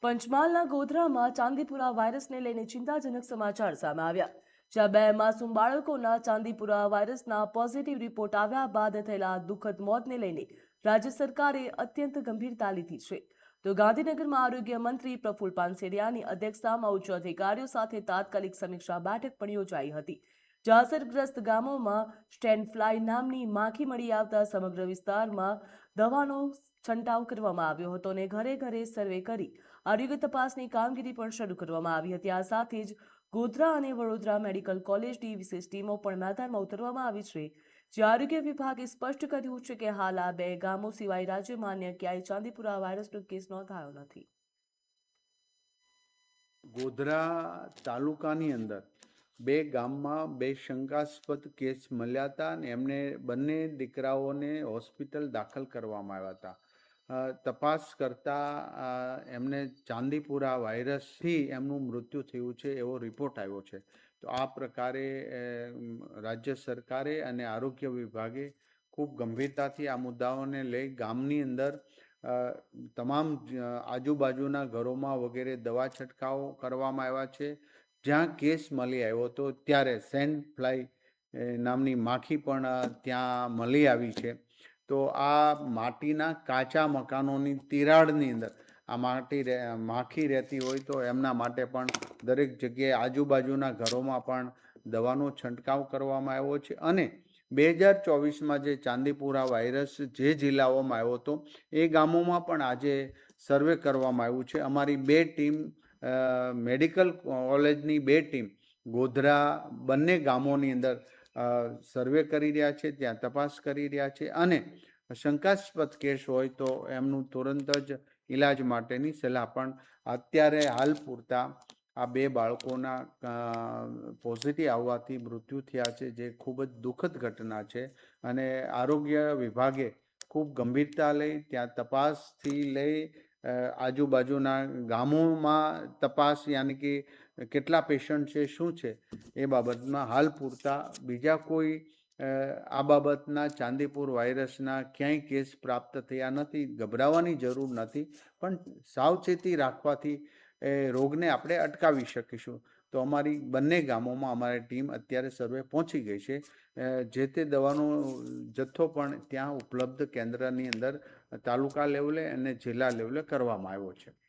પંચમહાલના ગોધરામાં ચાંદીપુરા વાયરસને લઈને ચિંતાજનક સમાચાર સામે આવ્યા, જ્યાં બે માસૂમ બાળકોના ચાંદીપુરા વાયરસના પોઝિટિવ રિપોર્ટ આવ્યા બાદ થયેલા દુઃખદ મોતને લઈને રાજ્ય સરકારે અત્યંત ગંભીરતા લીધી છે. તો ગાંધીનગરમાં આરોગ્ય મંત્રી પ્રફુલ પાનસેરિયાની અધ્યક્ષતામાં ઉચ્ચ અધિકારીઓ સાથે તાત્કાલિક સમીક્ષા બેઠક પણ યોજાઈ હતી, જ્યાં અસરગ્રસ્ત ગામોમાં સ્ટેન્ડ ફ્લાય નામની માખી મળી આવતા સમગ્ર વિસ્તારમાં દવાનો છંટકાવ કરવામાં આવ્યો હતો અને ઘરે ઘરે સર્વે કરી આરોગ્ય તપાસની કામગીરી પણ શરૂ કરવામાં આવી હતી. આ સાથે જ ગોધરા અને વડોદરા મેડિકલ કોલેજની વિશેષ ટીમો પણ મેદાનમાં ઉતરવામાં આવી છે, જે આરોગ્ય વિભાગે સ્પષ્ટ કર્યું છે કે હાલ આ બે ગામો સિવાય રાજ્યમાં અન્ય ક્યાંય ચાંદીપુરા વાયરસનો કેસ નોંધાયો નથી. ગોધરા તાલુકાની અંદર બે ગામમાં બે શંકાસ્પદ કેસ મળ્યા હતા અને એમને બંને દીકરાઓને હોસ્પિટલ દાખલ કરવામાં આવ્યા હતા. તપાસ કરતાં એમને ચાંદીપુરા વાયરસથી એમનું મૃત્યુ થયું છે એવો રિપોર્ટ આવ્યો છે. તો આ પ્રકારે રાજ્ય સરકારે અને આરોગ્ય વિભાગે ખૂબ ગંભીરતાથી આ મુદ્દાઓને લઈ ગામની અંદર તમામ આજુબાજુના ઘરોમાં વગેરે દવા છંટકાવ કરવામાં આવ્યા છે. જ્યાં કેસ મળી આવ્યો હતો ત્યારે સેન્ડ ફ્લાય નામની માખી પણ ત્યાં મળી આવી છે. તો આ માટીના કાચા મકાનોની તિરાડની અંદર આ માખી રહેતી હોય તો એમના માટે પણ દરેક જગ્યાએ આજુબાજુના ઘરોમાં પણ દવાનો છંટકાવ કરવામાં આવ્યો છે. અને 2024માં જે ચાંદીપુરા વાયરસ જે જિલ્લાઓમાં આવ્યો હતો એ ગામોમાં પણ આજે સર્વે કરવામાં આવ્યું છે. અમારી બે ટીમ મેડિકલ કોલેજની બે ટીમ ગોધરા બંને ગામોની અંદર સર્વે કરી રહ્યા છે, ત્યાં તપાસ કરી રહ્યા છે અને શંકાસ્પદ કેસ હોય તો એમનું તુરંત જ ઈલાજ માટેની સલાહ પણ અત્યારે હાલ પૂરતા આ બે બાળકોના પોઝિટિવ આવવાથી મૃત્યુ થયા છે, જે ખૂબ જ દુઃખદ ઘટના છે. અને આરોગ્ય વિભાગે ખૂબ ગંભીરતા લઈ ત્યાં તપાસથી લઈ આજુબાજુના ગામોમાં તપાસ યાની કે કેટલા પેશન્ટ છે, શું છે એ બાબતમાં હાલ પૂરતા બીજા કોઈ આ બાબતના ચાંદીપુર વાયરસના ક્યાંય કેસ પ્રાપ્ત થયા નથી. ગભરાવાની જરૂર નથી, પણ સાવચેતી રાખવાથી રોગને આપણે અટકાવી શકીશું. તો અમારી બંને ગામોમાં અમારી ટીમ અત્યારે સર્વે પહોંચી ગઈ છે. જે તે દવાનો જથ્થો પણ ત્યાં ઉપલબ્ધ કેન્દ્રની અંદર તાલુકા લેવલે અને જિલ્લા લેવલે કરવામાં આવ્યો છે.